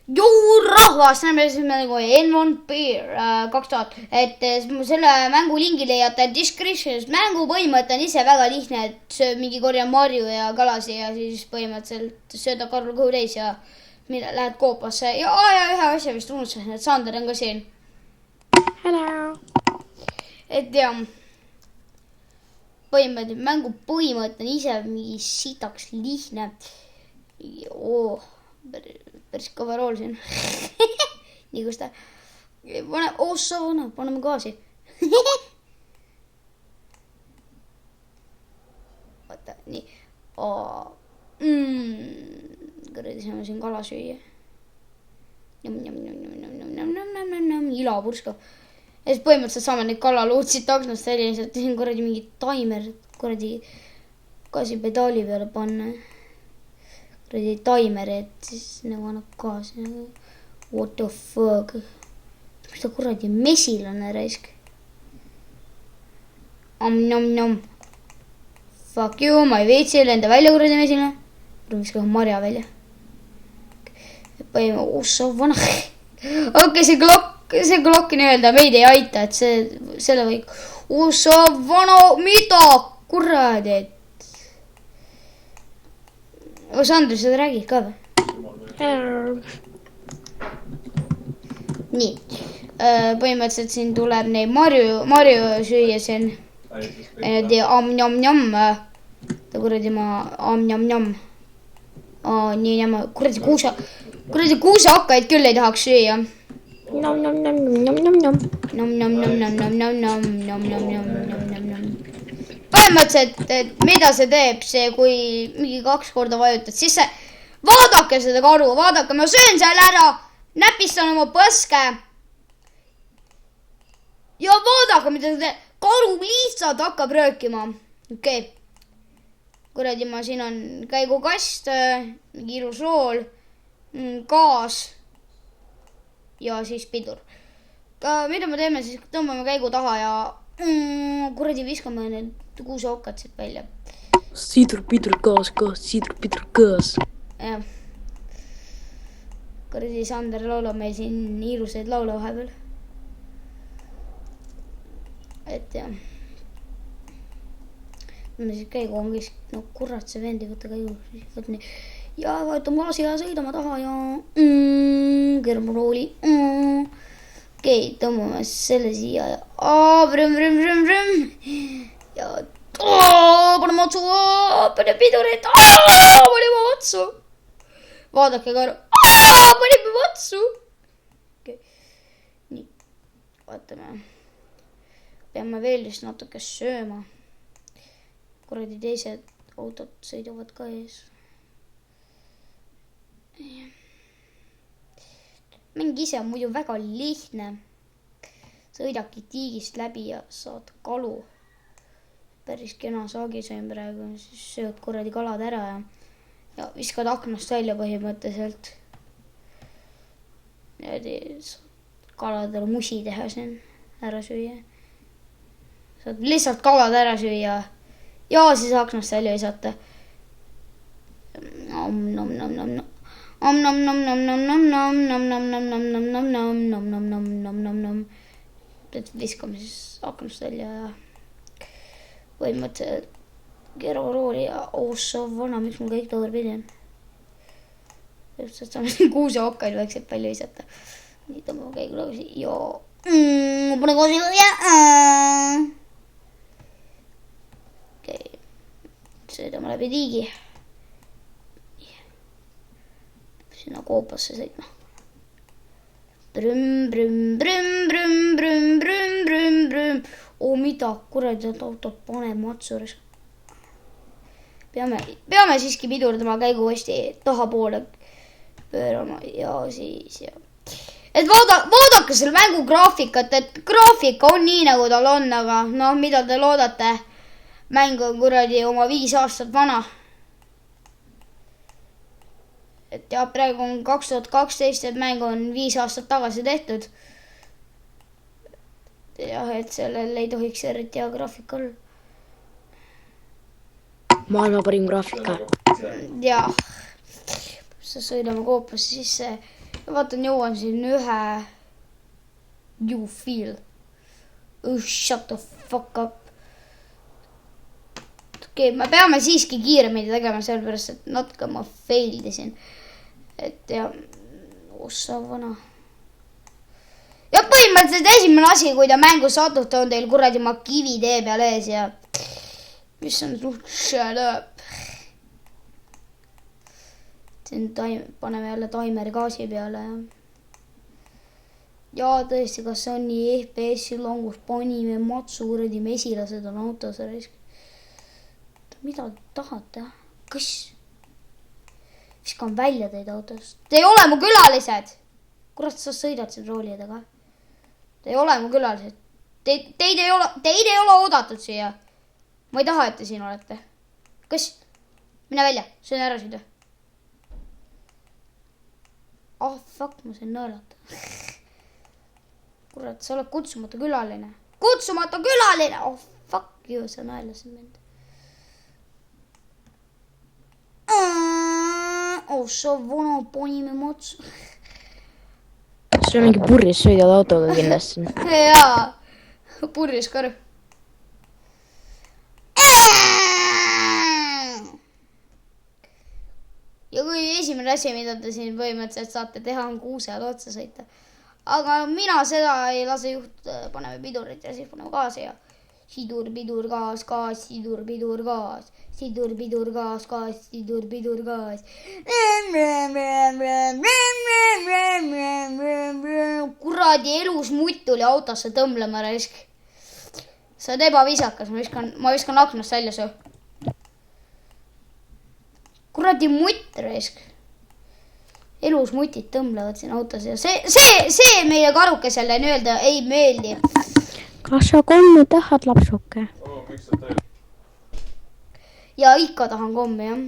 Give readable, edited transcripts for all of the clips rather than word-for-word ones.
Jou rahvas, näeme siis nagu N1 Beer 2000, et selle mängu lingi leiate description'is. Mängu põhimõte on ise väga lihtne, et sööb mingi korja marju ja kalasi ja siis põhimõtteliselt sööda Karl kõhu täis ja lähed koopasse. Ja ühe asja vist unustasin, et Sander on ka siin. Hello. Et jah, põhimõtteliselt mängu põhimõte on ise mingi sitaks lihtne. Päris kõva rool siin. Nii kus ta. Paneme gaasi. Vaata, nii. Kõrdi saame siin kala süüa. Ila purskav. Ja siis põhimõtteliselt saame neid kalaluutsid aknast välja. Siin kõrdi mingi taimer. Kõrdi gaasipedaali peale panna. Taimeri, et siis nagu annab kaasa nagu what the fuck. Mis ta kuradi mesilane raisk. Nom. Fuck you, ma ei veitsi lenda välja kuradi mesilane. Mis ka marja välja. Ossa vana. Okei, see klokk nii-öelda meid ei aita, et selle või. Ossa vana, mida kuradi, et Sandri, seda räägid ka või? Nii. Põhimõtteliselt siin tuleb neid marju süüa siin. Am-njam-njam. Ta kuradi ma am-njam-njam. Nii njama. Kuradi kuusehakkaid küll ei tahaks süüa. Nom. Põhimõtteliselt, et mida see teeb, see kui mingi 2 korda vajutad, siis see, vaadake seda karu, vaadake, ma söön seal ära, näpistan oma põske. Ja vaadake, mida see teeb, karu lihtsalt hakkab röökima. Okei. Kuradi ma siin on käigukast, mingi ilus rool, gaas ja siis pidur. Mida me teeme, siis tõmbame käigu taha ja kuradi viskame need kuuseokkad siit välja. Sidur, gaas. Jah. Kuradi Sander laulab meil siin ilusaid laule vahepeal. Et jah. Me siis käigu on kõik, no kurat see vendi, võtta käigu. Võt nii. Ja vaatame gaasi ja sõidame taha ja kõrmu rooli. Okei, tõmbame selle siia ja vrõm. Ja paneme otsu, paneme pidurit, paneme otsu. Vaadake karu, paneme otsu. Okay. Nii, vaatame. Peame veel just natuke sööma. Kuradi teised autod sõidavad ka ees. Mäng ise on muidu väga lihtne. Sõidaki tiigist läbi ja saad kalu. Päris kena saagi sain praegu. Siis sööd kuradi kalad ära ja viskad aknast välja põhimõtteliselt. Ja saad kaladele musi teha siin ära süüa. Saad lihtsalt kalad ära süüa ja siis aknast välja visata. Viskame siis aknast välja ja põhimõtteliselt keerarooli ja ossa vana, miks mul kõik tagurpidi on. Just saame siin kuuseokkaid vaikselt palju visata. Nii tõmbame käigu tagasi ja pane koos ja okei. Sõidame läbi tiigi. Sinna koopasse sõitma. Brüm. Mida kuradi autod paneb matsuris. Peame siiski pidurdama käigu hästi taha poole pöörama ja siis ja. Et vaadake selle mängu graafikat, et graafika on nii nagu tal on, aga noh, mida te loodate? Mäng on kuradi oma 5 aastat vana. Et ja praegu on 2012, et mäng on 5 aastat tagasi tehtud. Jah, et sellel ei tohiks eriti hea graafika olla. Maailma parim graafika. Jah. Sa sõidame koopasse sisse vaatan, jõuan siin ühe. You feel. Oh, shut the fuck up. Okei, me peame siiski kiiremini tegema, sellepärast, et natuke ma faildisin. Et ja, ossa vana. Ja põhimõtteliselt esimene asi, kui ta mängu satute, on teil kuradi ma kivi tee peal ees ja mis on suht shut up. Paneme jälle taimeri gaasi peale ja tõesti, kas on nii FPS-i langus, panime matsu kuradi mesilased on autos risk. Mida te tahate? Kas? Viskan välja teid autost. Te ei ole mu külalised. Kurat, sa sõidad siin roolidega. Te ei ole mu külalised. Teid ei ole oodatud siia. Ma ei taha, et te siin olete. Kas? Mine välja. Sõin ära sõida. Oh, fuck, ma sain nõelata. Kurat, sa oled kutsumata külaline. Kutsumata külaline! Oh, fuck you, sa nõelasid mind. Oh, sa vana panime matsu. sul on mingi purjus sõidad autoga kindlasti. Jaa, purjus karv. Ja kui esimene asi, mida te siin põhimõtteliselt saate teha, on kuusele otsa sõita. Aga mina seda ei lase juht, paneme pidurit ja siis paneme gaasi ja sidur, pidur, gaas, gaas, sidur, pidur, gaas, sidur, pidur, gaas, gaas, sidur, pidur, gaas. Kuradi elus mutt tuli autosse tõmblema raisk. Sa oled ebaviisakas, ma viskan aknast välja su. Kuradi mutt raisk. Elus mutid tõmblevad siin autos ja see meie karukesele nii-öelda ei meeldi. Kas sa kommi tahad, lapsuke? Miks sa teed? Ja ikka tahan kommi, jah.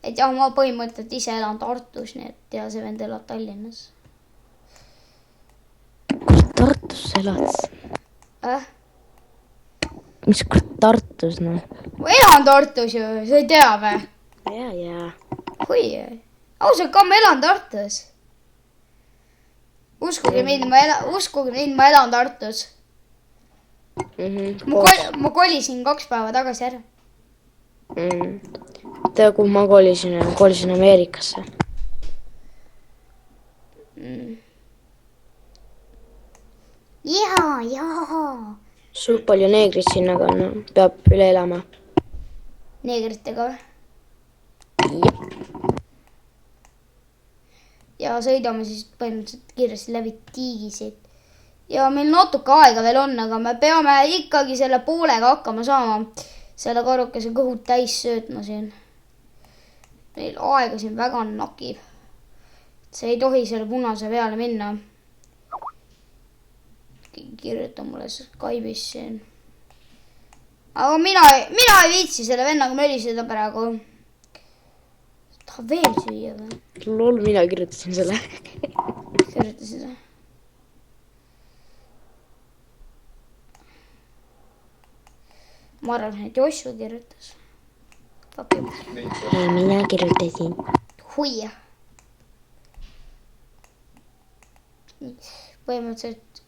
Et jah, ma põhimõtteliselt ise elan Tartus, nii et ja see vend elab Tallinnas. Kus Tartus elad? Mis kord Tartus, noh? Ma elan Tartus ju, sa ei tea või? Jaa. Kui? Ausalt ka, ma elan Tartus. Uskuge mind, ma elan Tartus. Ma kolisin 2 päeva tagasi ära. Tea, kuhu ma kolisin Ameerikasse. Jaa. Suht palju neegrid sinna, aga no, peab üle elama. Neegritega või? Ja sõidame siis põhimõtteliselt kiiresti läbi tiigisid. Ja meil natuke aega veel on, aga me peame ikkagi selle poolega hakkama saama. Selle karukese kõhud täis söötma siin. Meil aega siin väga nakib. See ei tohi selle punase peale minna. Kirjuta mulle Skype'is siin. Aga mina ei viitsi selle vennaga möliseda praegu. Tahab veel süüa või? Lol, mina kirjutasin selle. Kirjutasin seda. Ma arvan, et Joshua kirjutas. Ei, mina kirjutasin. Hui. Põhimõtteliselt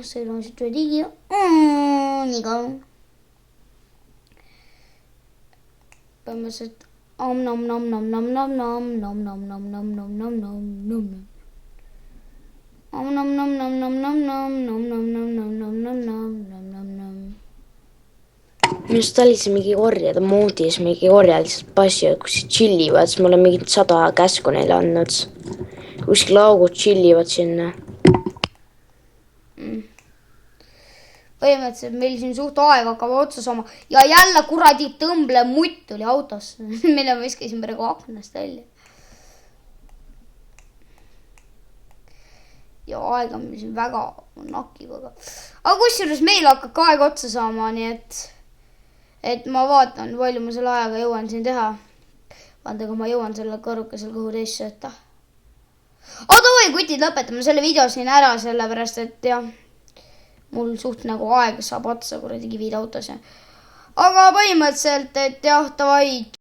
sõidame siit üle tiigi. Nii ka. Põhimõtteliselt Minust oli see mingi orjad, moodis mingi orjad lihtsalt passivad, kus chillivad, siis ma olen mingid 100 käsku neile andnud. Kuskil augud chillivad sinna. Põhimõtteliselt meil siin suht aega hakkab otsa saama ja jälle kuradi tõmble mutt tuli autos, mille ma viskasin praegu aknast välja. Ja aega meil siin väga nakib, aga kusjuures meil hakkab ka aega otsa saama, nii et ma vaatan, palju ma selle ajaga jõuan siin teha. Vaadaga ma jõuan selle kõrukesel kõhu teist sööta. Davai, kutid, lõpetame selle video siin ära, sellepärast et jah, mul suht nagu aeg saab otsa kuradi kivid autos. Aga põhimõtteliselt, et jah, davai.